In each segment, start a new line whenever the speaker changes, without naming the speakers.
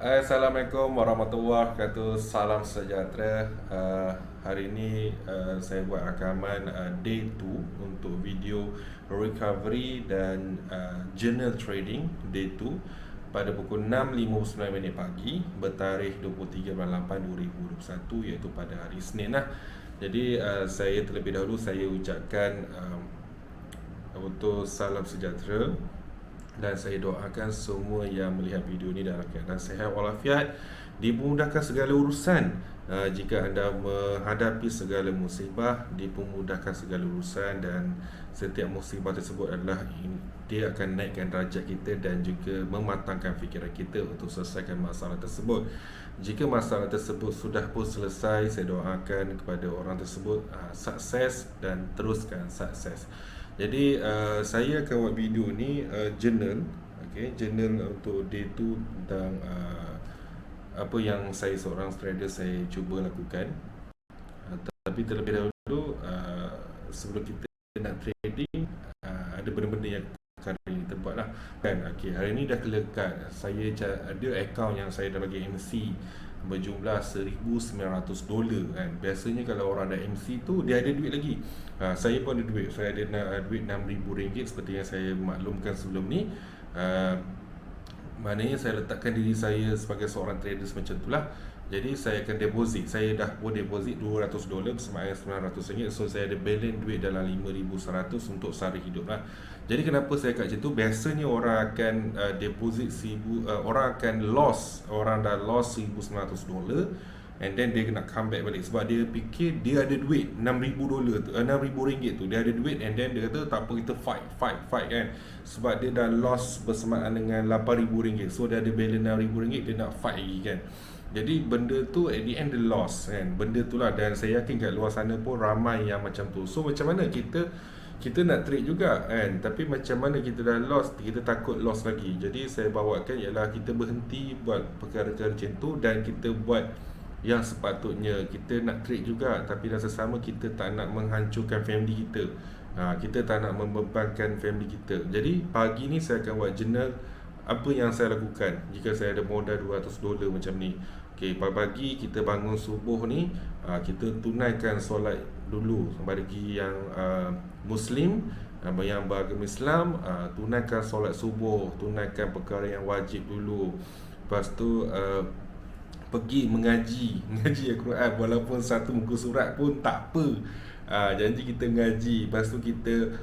Assalamualaikum warahmatullahi wabarakatuh. Salam sejahtera. Hari ini saya buat rakaman day 2 untuk video recovery dan journal trading day 2 pada pukul 6.59 pagi bertarikh 23/8/2021, iaitu pada hari Isnin lah. Jadi saya terlebih dahulu saya ucapkan untuk salam sejahtera, dan saya doakan semua yang melihat video ini dalam keadaan sihat walafiat, dimudahkan segala urusan. Jika anda menghadapi segala musibah, dipermudahkan segala urusan, dan setiap musibah tersebut adalah dia akan naikkan darjat kita dan juga mematangkan fikiran kita untuk selesaikan masalah tersebut. Jika masalah tersebut sudah pun selesai, saya doakan kepada orang tersebut sukses dan teruskan sukses. Jadi saya akan buat video ni journal, journal untuk day 2 tentang apa yang saya seorang trader saya cuba lakukan. Tapi terlebih dahulu, sebelum kita nak trading, ada benda-benda yang perkara yang kita buat lah kan. Hari ni dah clear cut. Saya ada account yang saya dah bagi MC berjumlah $1,900 kan. Biasanya kalau orang ada MC tu dia ada duit lagi. Saya pun ada duit. Saya ada duit RM6,000 seperti yang saya maklumkan sebelum ni. Maknanya saya letakkan diri saya sebagai seorang trader semacam itulah. Jadi saya akan deposit. Saya dah pun deposit $200 bersama RM900. So saya ada balance duit dalam RM5,100 untuk sehari hidup lah. Jadi kenapa saya kat situ? Biasanya orang akan deposit orang akan loss. Orang dah loss $1,900, and then dia nak come back balik sebab dia fikir dia ada duit $6,000 tu, RM6,000 tu dia ada duit, and then dia kata tak apa, kita fight kan, sebab dia dah loss bersamaan dengan RM8,000. So dia ada balance RM6,000, dia nak fight lagi kan. Jadi benda tu at the end dia loss kan. Benda tu lah, dan saya yakin kat luar sana pun ramai yang macam tu. So macam mana kita nak trade juga kan, tapi macam mana kita dah loss, kita takut loss lagi. Jadi saya bawakan ialah kita berhenti buat perkara-perkara macam tu, dan kita buat yang sepatutnya. Kita nak trade juga, tapi rasa sama kita tak nak menghancurkan family kita. Kita tak nak membebankan family kita. Jadi pagi ni saya akan buat journal apa yang saya lakukan jika saya ada modal $200 macam ni. Pagi kita bangun subuh ni, kita tunaikan solat dulu. Bagi yang Muslim, yang beragama Islam, tunaikan solat subuh, tunaikan perkara yang wajib dulu. Lepas tu pergi mengaji Al-Quran, walaupun satu muka surat pun tak apa. Janji kita mengaji. Lepas tu kita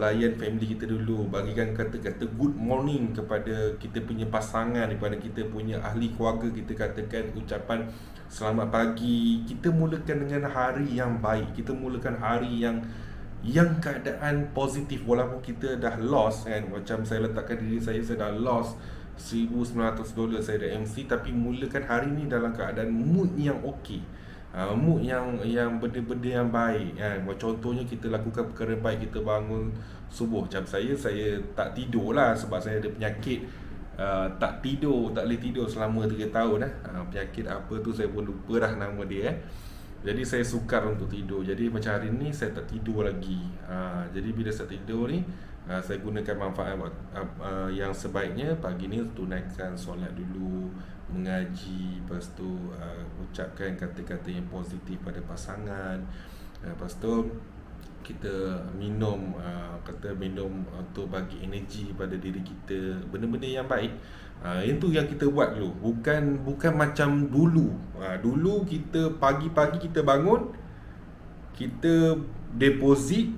layan family kita dulu, bagikan kata-kata good morning kepada kita punya pasangan, kepada kita punya ahli keluarga. Kita katakan ucapan selamat pagi. Kita mulakan dengan hari yang baik. Kita mulakan hari yang keadaan positif, walaupun kita dah loss kan. Macam saya letakkan diri saya dah loss $1,900, saya dah MC, tapi mulakan hari ni dalam keadaan mood yang okey. Mood yang benda-benda yang baik kan. Contohnya kita lakukan perkara baik, kita bangun subuh. Macam saya tak tidur lah sebab saya ada penyakit tak boleh tidur selama 3 tahun penyakit apa tu saya pun lupa dah nama dia Jadi saya sukar untuk tidur. Jadi macam hari ni saya tak tidur lagi. Jadi bila saya tidur ni, saya gunakan manfaat yang sebaiknya. Pagi ni tunaikan solat dulu, mengaji, lepas tu ucapkan kata-kata yang positif pada pasangan. Lepas tu kita minum untuk bagi energi pada diri kita, benda-benda yang baik. Itu yang kita buat dulu. Bukan macam dulu. Dulu kita pagi-pagi kita bangun, kita deposit,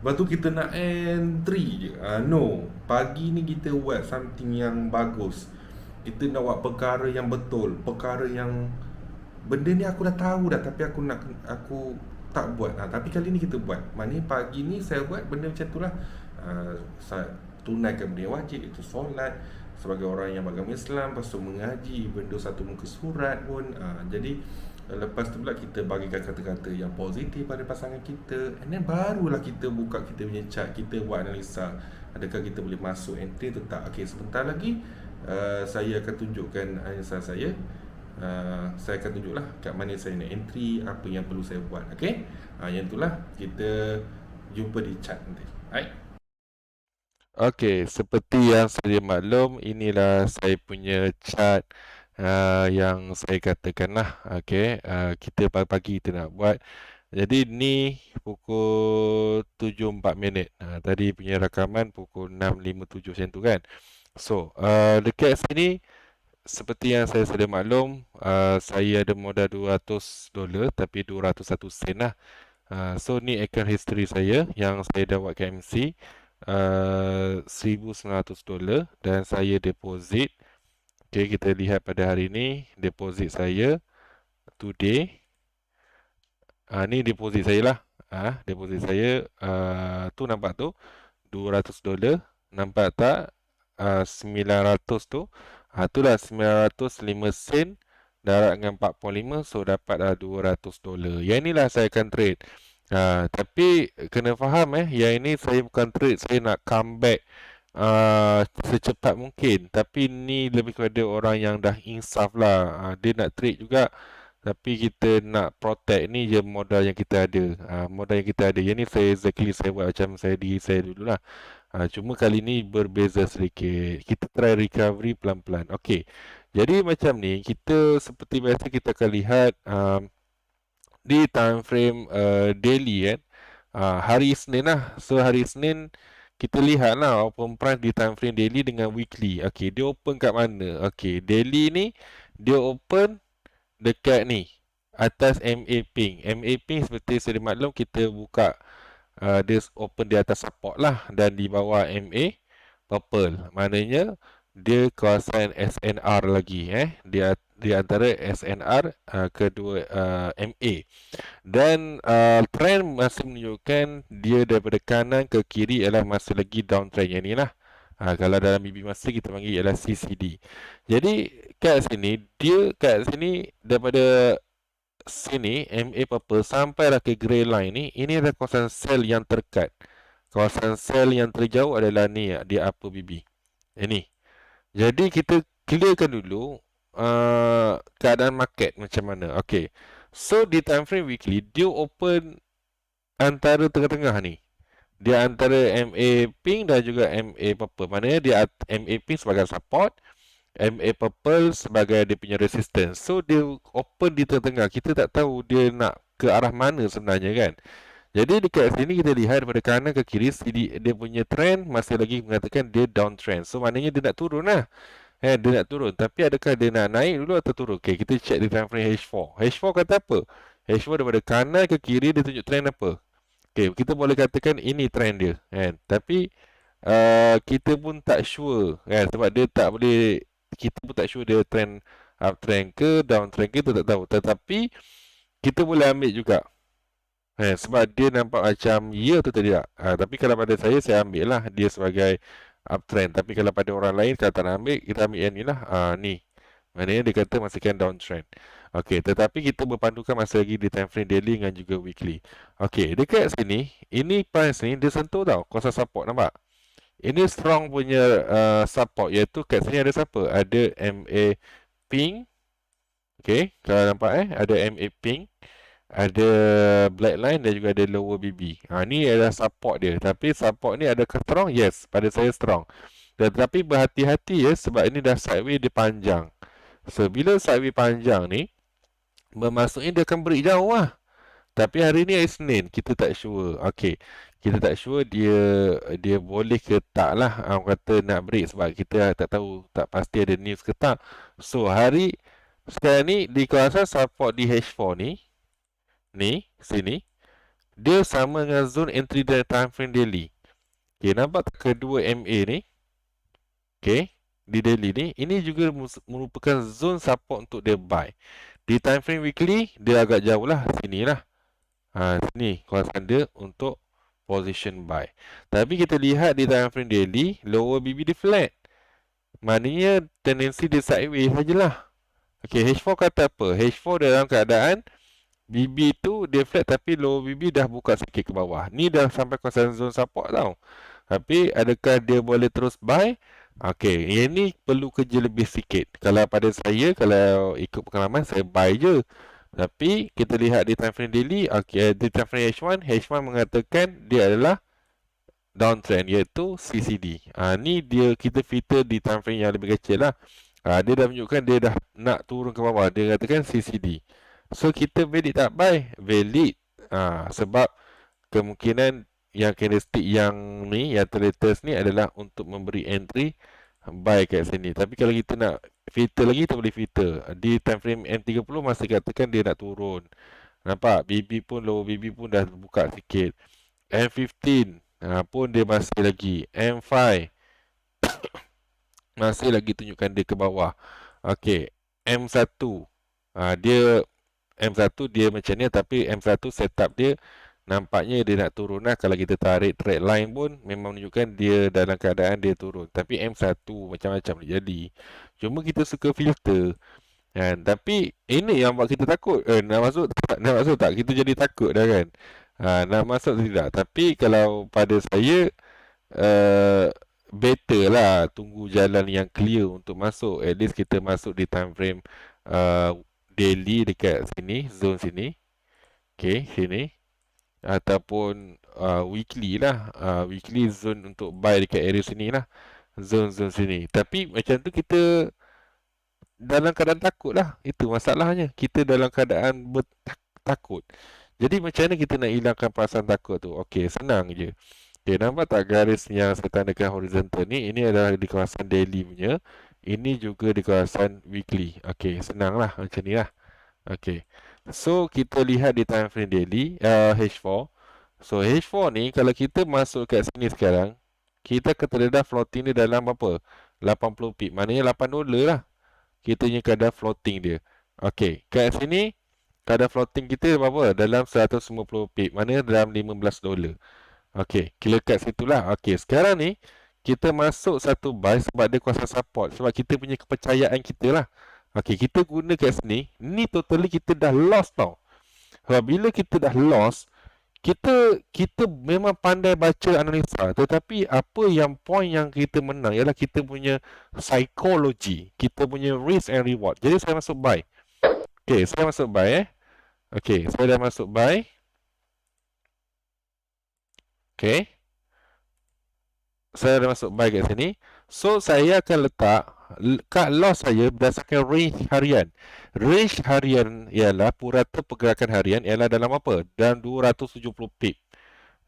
lepas tu kita nak entry je. No, pagi ni kita buat something yang bagus. Kita nak buat perkara yang betul, perkara yang benda ni aku dah tahu dah, tapi aku tak buat. Tapi kali ni kita buat. Maknanya pagi ni saya buat benda macam tu lah. Saya tunaikan benda yang wajib, itu solat sebagai orang yang beragama Islam, lepas tu mengaji, benda satu muka surat pun. Jadi lepas tu pula kita bagikan kata-kata yang positif pada pasangan kita, and then barulah kita buka kita punya chart, kita buat analisa adakah kita boleh masuk entry atau tak. Sebentar lagi saya akan tunjukkan analisa saya. Saya akan tunjuklah kat mana saya nak entry, apa yang perlu saya buat. Yang itulah kita jumpa di chat nanti. Alright.
Okey, seperti yang sedia maklum, inilah saya punya chart yang saya katakan lah. Okey, kita pagi-pagi kita nak buat. Jadi ni pukul 7.04. Tadi punya rakaman pukul 6.57 macam tu kan. So, dekat sini seperti yang saya sedia maklum, saya ada modal $200 tapi 201 sen lah. So ni account history saya yang saya dah buat KMC $1,900 dan saya deposit. Okay, kita lihat pada hari ni deposit saya today. Ni deposit saya lah. Deposit saya tu nampak tu $200. Nampak tak? 900 tu. Itulah 905 sen darab dengan 4.5, so dapatlah $200. Yang inilah saya akan trade. Tapi kena faham yang ini saya bukan trade, saya nak comeback secepat mungkin. Tapi ni lebih kepada orang yang dah insaf lah. Dia nak trade juga, tapi kita nak protect. Ni je modal yang kita ada. Modal yang kita ada. Yang ni saya exactly saya buat macam saya diri saya dulu lah. Cuma kali ni berbeza sedikit. Kita try recovery pelan-pelan. Okey. Jadi macam ni, kita seperti biasa kita akan lihat di time frame daily kan. Hari Isnin lah. So hari Isnin kita lihat lah open price di time frame daily dengan weekly. Okey, dia open kat mana? Okey, daily ni dia open dekat ni atas MA ping. MA ping seperti sedia maklum kita buka dia open di atas support lah dan di bawah MA purple. Maknanya dia kawasan SNR lagi dia di antara SNR kedua MA. Dan trend masih menunjukkan dia daripada kanan ke kiri ialah masih lagi downtrend yang ni lah. Kalau dalam BB masa kita panggil ialah CCD. Jadi kat sini daripada sini MA purple sampailah ke grey line ni, ini adalah kawasan sell yang terdekat. Kawasan sell yang terjauh adalah ni di upper BB. Ini. Jadi kita clearkan dulu keadaan market macam mana. Okey. So di time frame weekly dia open antara tengah-tengah ni. Dia antara MA pink dan juga MA purple. Maknanya dia MA pink sebagai support, MA purple sebagai dia punya resistance. So dia open di tengah-tengah. Kita tak tahu dia nak ke arah mana sebenarnya kan. Jadi dekat sini kita lihat daripada kanan ke kiri dia punya trend masih lagi mengatakan dia downtrend. So maknanya dia nak turun lah. Dia nak turun. Tapi adakah dia nak naik dulu atau turun? Okay, kita check di time frame H4. H4 kata apa? H4 daripada kanan ke kiri dia tunjuk trend apa? Okay, kita boleh katakan ini trend dia. Tapi kita pun tak sure sebab dia tak boleh, kita pun tak sure dia trend uptrend ke downtrend ke, kita tak tahu. Tetapi kita boleh ambil juga sebab dia nampak macam ya atau tidak. Tapi kalau pada saya ambil lah dia sebagai uptrend. Tapi kalau pada orang lain kalau tak nak ambil, kita ambil yang ni lah. Ni maknanya dia kata masih kan downtrend. Okey, tetapi kita berpandukan masih lagi di time frame daily dan juga weekly. Okey, dekat sini ini price ni dia sentuh tau kawasan support, nampak? Ini strong punya support, iaitu kat sini ada siapa? Ada MA pink. Okey, kalau nampak ada MA pink, ada black line dan juga ada lower BB. Ni adalah support dia. Tapi support ni adakah strong? Yes, pada saya strong. Tetapi berhati-hati sebab ini dah sideways dia panjang. So bila sideways panjang ni, bermaksudnya dia akan break jauh lah. Tapi hari ni hari Senin, kita tak sure. Okey, kita tak sure dia boleh ke tak lah. Orang kata nak break sebab kita tak tahu, tak pasti ada news ke tak. So hari sekarang ni di kawasan support di H4 ni sini, dia sama dengan zone entry dari time frame daily. Okey, nampak kedua MA ni? Okey, di daily ni, ini juga merupakan zone support untuk dia buy. Di time frame weekly, dia agak jauh lah, sini lah. Sini kawasan dia untuk position buy. Tapi kita lihat di time frame daily, lower BB dia flat. Maknanya tendensi dia sideways sajalah. Okey, H4 kata apa? H4 dalam keadaan BB tu dia flat tapi lower BB dah buka sikit ke bawah. Ni dah sampai kawasan zone support tau. Tapi adakah dia boleh terus buy? Okey, yang ni perlu kerja lebih sikit. Kalau pada saya, kalau ikut pengalaman, saya buy je. Tapi kita lihat di time frame daily, di time frame H1 mengatakan dia adalah downtrend iaitu CCD. Ni dia kita filter di time frame yang lebih kecil lah. Dia dah menunjukkan dia dah nak turun ke bawah. Dia katakan CCD. So kita valid tak buy? Valid. Sebab kemungkinan yang candlestick yang ni, yang terletas ni adalah untuk memberi entry buy kat sini. Tapi kalau kita nak filter lagi, kita boleh filter. Di time frame M30 masih katakan dia nak turun. Nampak? BB pun, lower BB pun dah buka sikit. M15 pun dia masih lagi. M5 masih lagi tunjukkan dia ke bawah. Okey, M1 dia M1 dia macam ni, tapi M1 setup dia nampaknya dia nak turun lah. Kalau kita tarik trend line pun memang menunjukkan dia dalam keadaan dia turun. Tapi M1 macam-macam boleh jadi. Cuma kita suka filter. Tapi ini yang buat kita takut. Nak masuk tak? Nak masuk tak? Kita jadi takut dah kan. Nak masuk tidak. Tapi kalau pada saya, better lah tunggu jalan yang clear untuk masuk. At least kita masuk di time frame daily dekat sini, zone sini. Okay, sini. Ataupun weekly lah. Weekly zone untuk buy dekat area sini lah. Zone-zone sini. Tapi macam tu kita dalam keadaan takut lah. Itu masalahnya. Kita dalam keadaan takut. Jadi macam mana kita nak hilangkan perasaan takut tu? Okey, senang je. Okay, nampak tak garis yang saya tandakan horizontal ni? Ini adalah di kawasan daily punya. Ini juga di kawasan weekly. Okey, senang lah macam ni lah. Okey. So, kita lihat di time frame daily, H4. So, H4 ni kalau kita masuk kat sini sekarang, kita akan terdedah floating dia dalam apa? 80 pip. Maknanya $8 lah. Kita punya kadar floating dia. Okey, kat sini kadar floating kita berapa? Dalam 150 pip. Maknanya dalam $15. Okey, kira kat situlah. Okey, sekarang ni kita masuk satu buy sebab dia kuasa support. Sebab kita punya kepercayaan kita lah. Okey, kita guna kat sini. Ni totally kita dah lost tau. Sebab bila kita dah lost, kita memang pandai baca analisa. Tetapi apa yang point yang kita menang ialah kita punya psikologi. Kita punya risk and reward. Jadi saya masuk buy. Okey, saya masuk buy Okey, saya dah masuk buy. Okay. Saya dah masuk buy kat sini. So, saya akan letak cut loss saya berdasarkan range harian. Range harian ialah purata pergerakan harian ialah dalam apa? Dalam 270 pip.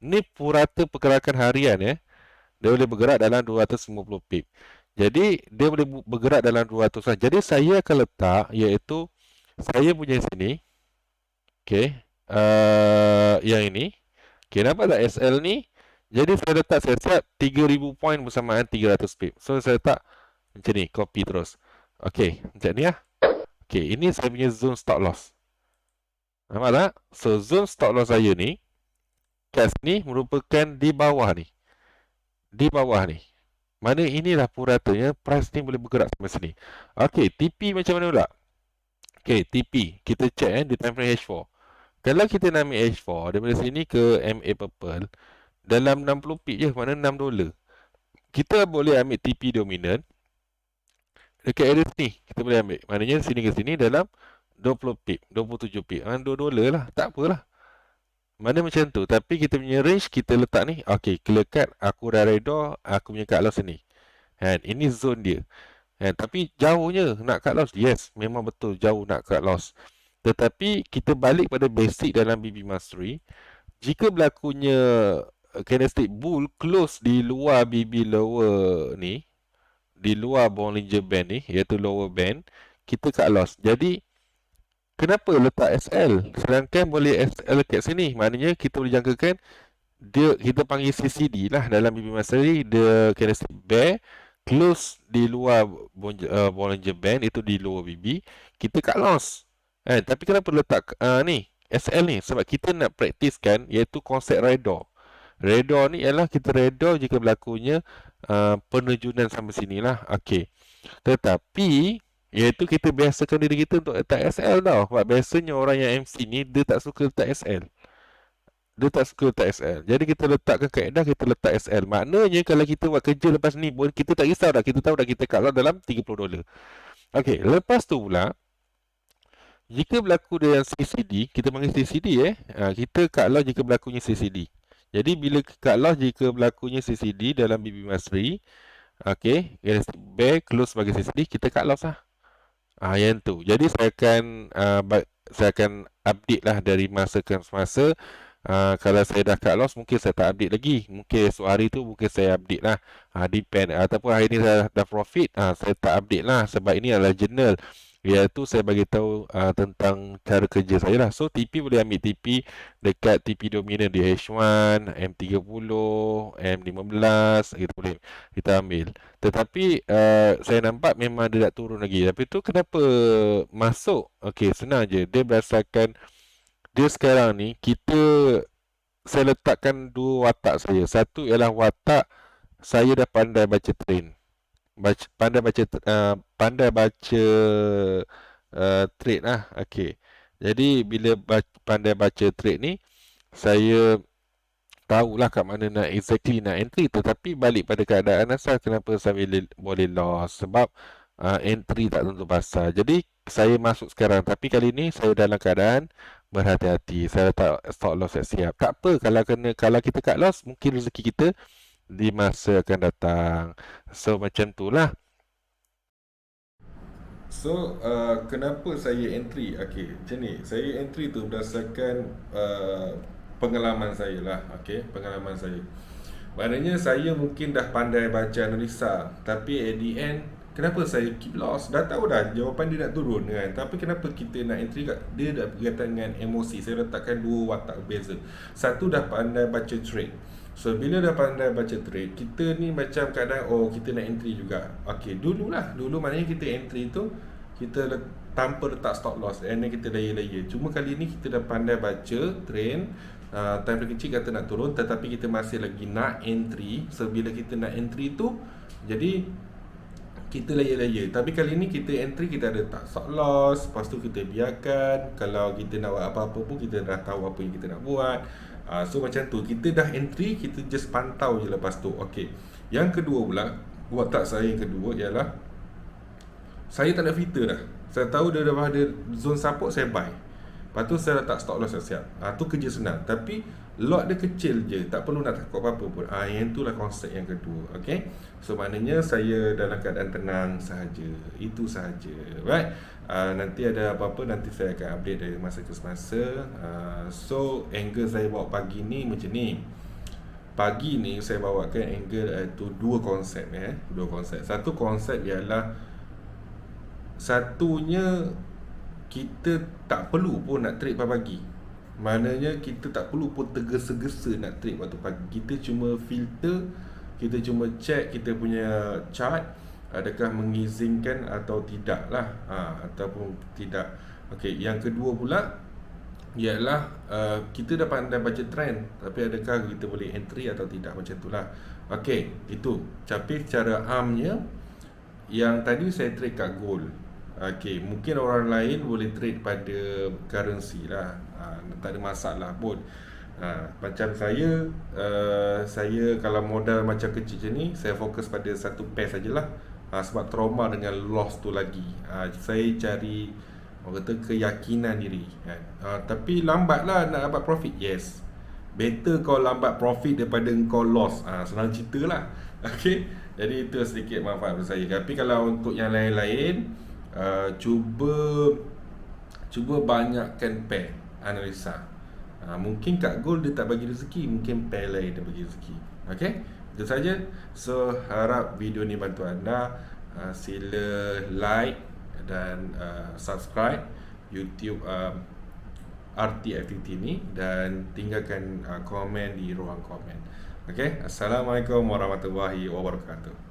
Ni purata pergerakan harian Dia boleh bergerak dalam 250 pip. Jadi, dia boleh bergerak dalam 200 lah. Jadi, saya akan letak iaitu saya punya sini. Okay. Yang ini. Okay, nampak tak SL ni? Jadi saya letak, saya set 3000 point bersamaan 300 pip. So saya letak macam ni, copy terus. Okay, macam ni lah. Okay, ini saya punya zone stop loss. Nampak tak? So zone stop loss saya ni, kat sini merupakan di bawah ni. Di bawah ni. Mana inilah puratanya, price ni boleh bergerak sampai sini. Okay, TP macam mana pula? Okay, TP. Kita check di time frame H4. Kalau kita nak ambil H4 daripada sini ke MA Purple, dalam 60 pip je, mana $6. Kita boleh ambil TP dominant dekat area sini. Kita boleh ambil. Maknanya sini ke sini dalam 20 pip, 27 pip. $2 lah. Tak apalah. Mana macam tu. Tapi kita punya range kita letak ni. Okay, clear cut. Aku dah redor. Aku punya cut loss sini. Ini zone dia. Tapi jauhnya nak cut loss. Yes, memang betul jauh nak cut loss. Tetapi kita balik pada basic dalam BB Mastery. Jika berlakunya candlestick bull close di luar BB lower ni, di luar Bollinger Band ni, iaitu lower band, kita cut loss. Jadi, kenapa letak SL? Sedangkan boleh SL kat sini. Maknanya kita boleh jangkakan dia, kita panggil CCD lah dalam BB Mastery, the candlestick bear close di luar Bollinger Band, itu di lower BB, kita cut loss. Tapi kenapa letak ni SL ni? Sebab kita nak praktiskan iaitu konsep redor. Redor ni ialah kita redor jika berlakunya penerjunan sampai sini lah. Okey. Tetapi iaitu kita biasakan diri kita untuk letak SL tau. Sebab biasanya orang yang MC ni dia tak suka letak SL. Dia tak suka letak SL. Jadi kita letakkan kaedah, kita letak SL. Maknanya kalau kita buat kerja lepas ni pun kita tak risau dah. Kita tahu dah kita cut loss dalam $30. Okey, lepas tu pula jika berlaku dengan CCD, kita panggil CCD kita cut loss jika berlakunya CCD. Jadi bila cut loss jika berlakunya CCD dalam BB Mastery, okey, bear close bagi CCD, kita cut loss lah. Yang tu. Jadi saya akan update lah dari masa ke masa. Kalau saya dah cut loss, mungkin saya tak update lagi. Mungkin esok hari tu mungkin saya update lah. Depend. Ataupun hari ni saya dah profit, saya tak update lah. Sebab ini adalah journal. Iaitu saya bagi tahu tentang cara kerja saya lah. So TP boleh ambil TP dekat TP dominant di H1, M30, M15, kita boleh kita ambil. Tetapi saya nampak memang dia tak turun lagi. Tapi tu kenapa masuk? Okey, senang je. Dia berdasarkan dia sekarang ni saya letakkan dua watak saya. Satu ialah watak saya dah pandai baca trend. Pandai baca trade lah. Okey. Jadi bila pandai baca trade ni, saya tahulah kat mana nak entry, tetapi balik pada keadaan asal kenapa saya boleh loss sebab entry tak tentu pasal. Jadi saya masuk sekarang, tapi kali ni saya dalam keadaan berhati-hati. Saya letak stop loss siap. Tak apa kalau kita cut loss, mungkin rezeki kita di masa akan datang. So macam itulah.
So, kenapa saya entry? Okey, macam ni. Saya entry tu berdasarkan pengalaman saya lah. Okey, pengalaman saya. Maknanya saya mungkin dah pandai baca analisa, tapi at the end, kenapa saya keep loss? Dah tahu dah jawapan dia nak turun kan. Tapi kenapa kita nak entry kat dia dah berkaitan dengan emosi. Saya letakkan dua watak berbeza. Satu dah pandai baca trade. So bila dah pandai baca trade, kita ni macam kadang kita nak entry juga. Okey, dulu maknanya kita entry tu kita tanpa letak stop loss, and then kita layer. Cuma kali ni kita dah pandai baca trend, time frame kecil kata nak turun, tetapi kita masih lagi nak entry. So bila kita nak entry tu, jadi kita layer. Tapi kali ni kita entry, kita ada tak stop loss. Lepas tu kita biarkan. Kalau kita nak buat apa-apa pun, kita dah tahu apa yang kita nak buat. So macam tu, kita dah entry, kita just pantau je lepas tu. Okay, yang kedua pula, watak saya yang kedua ialah saya tak nak filter dah. Saya tahu dia dah ada zone support, saya buy. Lepas tu saya letak stop loss siap. Tu kerja senang. Tapi lot dia kecil je, tak perlu nak takut apa-apa pun. Yang itulah konsep yang kedua. Okay, so maknanya saya dalam keadaan tenang sahaja. Itu sahaja. Right. Nanti ada apa-apa, nanti saya akan update dari masa ke semasa. So angle saya bawa pagi ni macam ni. Pagi ni saya bawakan angle itu dua konsep. Dua konsep. Satu konsep ialah, satunya kita tak perlu pun nak trade pagi. Maknanya kita tak perlu pun tergesa-gesa nak trade waktu pagi. Kita cuma filter, kita cuma check kita punya chart adakah mengizinkan atau tidak lah, ataupun tidak. Okey, yang kedua pula ialah kita dah pandai baca trend, tapi adakah kita boleh entry atau tidak, macam itulah. Okey, itu. Tapi secara amnya, yang tadi saya trade kat gold. Okey, mungkin orang lain boleh trade pada currency lah. Tak ada masalah pun. Macam saya kalau modal macam kecil macam ni, saya fokus pada satu pair sajalah. Sebab trauma dengan loss tu lagi. Saya cari orang kata keyakinan diri kan. Tapi lambatlah nak dapat profit. Yes, better kau lambat profit daripada kau loss. Senang cerita lah. Okay, jadi itu sedikit manfaat untuk saya. Tapi kalau untuk yang lain-lain, cuba banyakkan pair analisa. Mungkin kat gold dia tak bagi rezeki, mungkin pair lain dia bagi rezeki. Okay, itu saja. So harap video ni bantu anda. Sila like dan subscribe YouTube RT Activity ni, dan tinggalkan komen di ruang komen. Okay, Assalamualaikum warahmatullahi wabarakatuh.